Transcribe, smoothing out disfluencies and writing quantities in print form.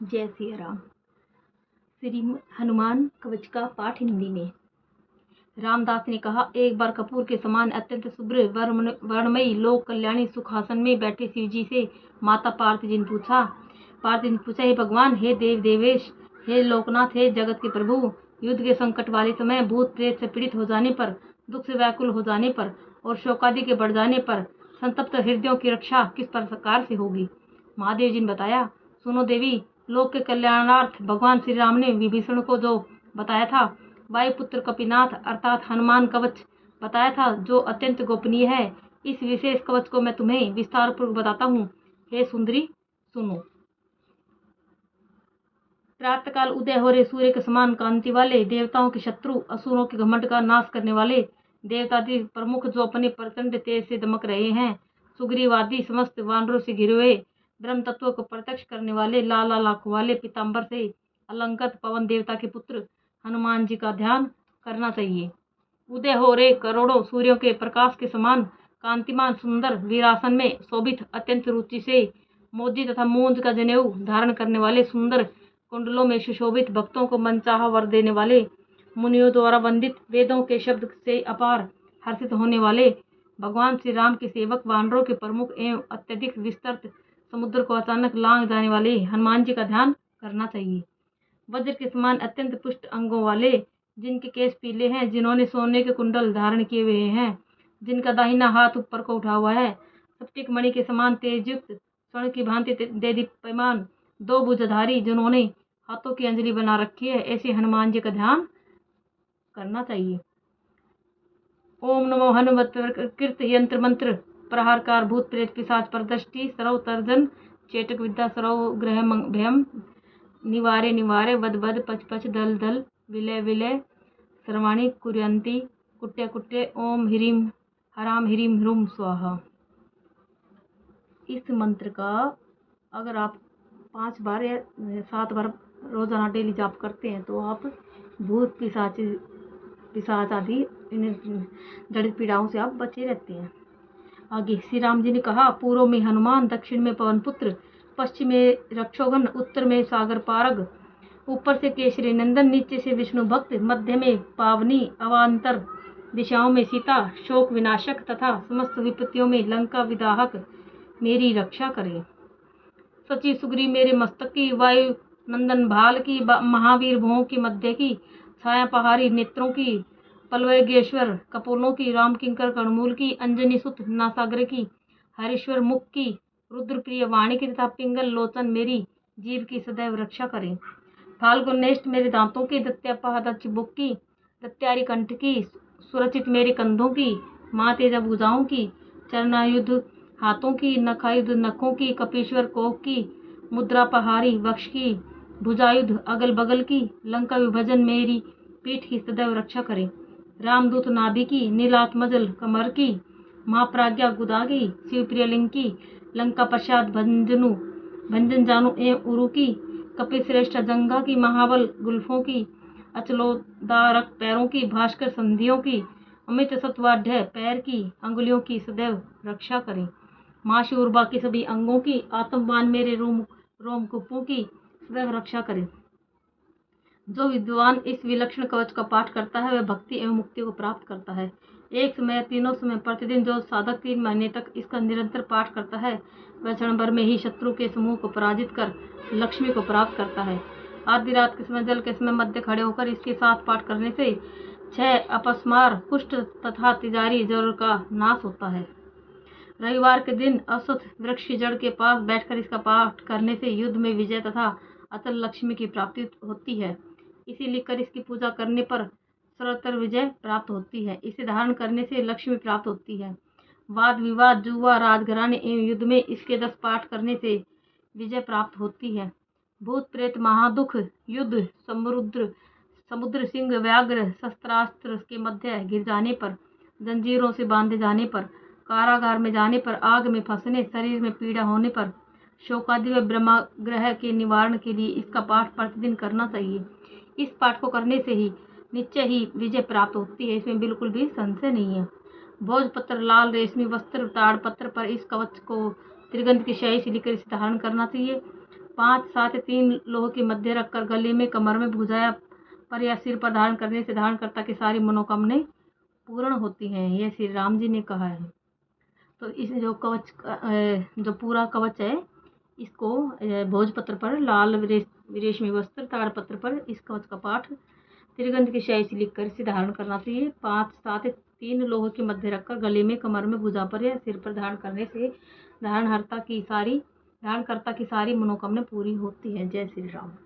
जय सिया राम। श्री हनुमान कवच का पाठ हिंदी में। रामदास ने कहा, एक बार कपूर के समान अत्यंत शुभ्र वर्णमयी लोक कल्याणी सुखासन में बैठे शिव जी से माता पार्वती जी ने पूछा, हे भगवान, हे देव देवेश, हे लोकनाथ, हे जगत के प्रभु, युद्ध के संकट वाले समय भूत प्रेत से पीड़ित हो जाने पर, दुख से व्याकुल हो जाने पर और शोकादि के बढ़ जाने पर संतप्त हृदयों की रक्षा किस प्रकार से होगी। महादेव जी ने बताया, सुनो देवी, लोक के कल्याणार्थ भगवान श्री राम ने विभीषण को जो बताया था, वायुपुत्र कपिनाथ अर्थात हनुमान कवच बताया था, जो अत्यंत गोपनीय है। इस विशेष कवच को मैं तुम्हें विस्तार पूर्वक बताता हूँ। हे सुंदरी, सुनो। प्रातःकाल उदय हो रहे सूर्य के समान कांति वाले, देवताओं के शत्रु असुरों के घमंड का नाश करने वाले देवतादि प्रमुख जो अपने प्रचंड तेज से दमक रहे हैं, सुग्रीवादी समस्त वानरों से घिरे हुए ब्रह्म तत्व को प्रत्यक्ष करने वाले लाला लाख वाले पीताम्बर से अलंकृत पवन देवता के पुत्र हनुमान जी का ध्यान करना चाहिए। उदय हो रहे करोड़ों सूर्यों के प्रकाश के समान कांतिमान सुंदर वीरासन में शोभित, अत्यंत रुचि से मोदी तथा मूंज का जनेऊ धारण करने वाले, सुंदर कुंडलों में सुशोभित, भक्तों को मनचाहा वर देने वाले, मुनियों द्वारा वंदित, वेदों के शब्द से अपार हर्षित होने वाले भगवान श्री राम के सेवक, वानरों के प्रमुख एवं अत्यधिक विस्तृत समुद्र को अचानक लांघ जाने वाले हनुमान जी का ध्यान करना चाहिए। वज्र के समान अत्यंत पुष्ट अंगों वाले, जिनके केश पीले हैं, जिन्होंने सोने के कुंडल धारण किए हुए हैं, जिनका दाहिना हाथ ऊपर को उठा हुआ है, स्फटिक मणि के समान तेजयुक्त, स्वर्ण की भांति देदीप्यमान, दो भुजधारी, जिन्होंने हाथों की अंजलि बना रखी है, ऐसे हनुमान जी का ध्यान करना चाहिए। ओम नमो हनुमत कृत यंत्र मंत्र प्रहारकार भूत प्रेत पिशाच परदृष्टि सर्व तर्जन चेटक विद्या सर्व ग्रह भयम निवारे निवारे वद वद पच पच दल दल विलय विलय सर्वाणी कुर्यंती कुट्य कुट्य ओम ह्रीम हराम ह्रीम ह्रूम स्वाहा। इस मंत्र का अगर आप 5 बार या 7 बार रोजाना डेली जाप करते हैं तो आप भूत पिशाच आदि जड़ित पीड़ाओं से आप बचे रहते हैं। आगे श्री राम जी ने कहा, पूर्व में हनुमान, दक्षिण में पवन पुत्र, पश्चिम में रक्षोघन, उत्तर में सागर पारग, ऊपर से केसरी नंदन, नीचे से विष्णु भक्त, मध्य में पावनी, अवान्तर दिशाओं में सीता शोक विनाशक तथा समस्त विपत्तियों में लंका विदाहक मेरी रक्षा करे। सची सुग्री मेरे मस्तक की, वायु नंदन भाल की, महावीर भुवों की मध्य की, छाया पहाड़ी नेत्रों की, पलवेगेश्वर कपोलों की, राम किंकर कर्णमूल की, अंजनी सुत नासाग्र की, हरीश्वर मुख की, रुद्रप्रिय वाणी की तथा पिंगल लोचन मेरी जीव की सदैव रक्षा करें। फाल्गुनेष्ट मेरे दांतों की, दत्यापहद चिबुक की, दत्यारी कंठ की, सुरचित मेरे कंधों की, माँ तेजा भुजाओं की, चरणायुध हाथों की, नखायुध नखों की, कपीश्वर कोख की, मुद्रा पहारी वक्ष की, भुजायुध अगल बगल की, लंका विभजन मेरी पीठ की सदैव रक्षा करें। रामदूत नाभि की, नीलात्मजल कमर की, महाप्राज्ञा गुदा की, शिवप्रियलिंग की, लंका प्रसाद भंजन जानू एवं उरु की, कपिश्रेष्ठ जंगा की, महाबल गुल्फों की, अचलोदारक पैरों की, भास्कर संधियों की, अमित सत्वाढ़ पैर की, अंगुलियों की सदैव रक्षा करें। माँ शूरबा के सभी अंगों की, आत्मवान मेरे रोमकूपों की सदैव रक्षा करें। जो विद्वान इस विलक्षण कवच का पाठ करता है वह भक्ति एवं मुक्ति को प्राप्त करता है। एक समय, तीनों समय, प्रतिदिन जो साधक 3 महीने तक इसका निरंतर पाठ करता है वह क्षण भर में ही शत्रु के समूह को पराजित कर लक्ष्मी को प्राप्त करता है। आधी रात के समय, जल के समय मध्य खड़े होकर इसके साथ पाठ करने से 6 अपस्मार, कुष्ठ तथा तिजारी ज्वर का नाश होता है। रविवार के दिन अश्वत्थ वृक्ष की जड़ के पास बैठकर इसका पाठ करने से युद्ध में विजय तथा अचल लक्ष्मी की प्राप्ति होती है। इसे लिखकर इसकी पूजा करने पर सर्वत्र विजय प्राप्त होती है। इसे धारण करने से लक्ष्मी प्राप्त होती है। वाद विवाद, जुआ, राजघराने एवं युद्ध में इसके 10 पाठ करने से विजय प्राप्त होती है। भूत प्रेत, महादुख, युद्ध, समुद्र सिंह, व्याघ्र, शस्त्रास्त्र के मध्य गिर जाने पर, जंजीरों से बांधे जाने पर, कारागार में जाने पर, आग में फंसने, शरीर में पीड़ा होने पर, शोकादि व ब्रह्माग्रह के निवारण के लिए इसका पाठ प्रतिदिन करना चाहिए। इस पाठ को करने से ही निश्चय ही विजय प्राप्त होती है, इसमें बिल्कुल भी संशय नहीं है। भोजपत्र, लाल रेशमी वस्त्र, ताड़पत्र पर इस कवच को त्रिगंध की स्याही से लेकर इसे धारण करना चाहिए। 5 साथ 3 लोह के मध्य रखकर गले में, कमर में, भुजा पर या सिर पर धारण करने से धारणकर्ता की सारी मनोकामनाएं पूर्ण होती हैं। यह श्री राम जी ने कहा है। तो इस जो कवच जो पूरा कवच है, इसको भोजपत्र पर लाल रेशमी वस्त्र ताड़पत्र पर इस कवच का पाठ त्रिगंध की स्याही से लिखकर इसे धारण करना चाहिए। 5 साथ 3 लोह के मध्य रखकर गले में, कमर में, भुजा पर या सिर पर धारण करने से धारणकर्ता की सारी मनोकामनाएं पूरी होती है। जय श्री राम।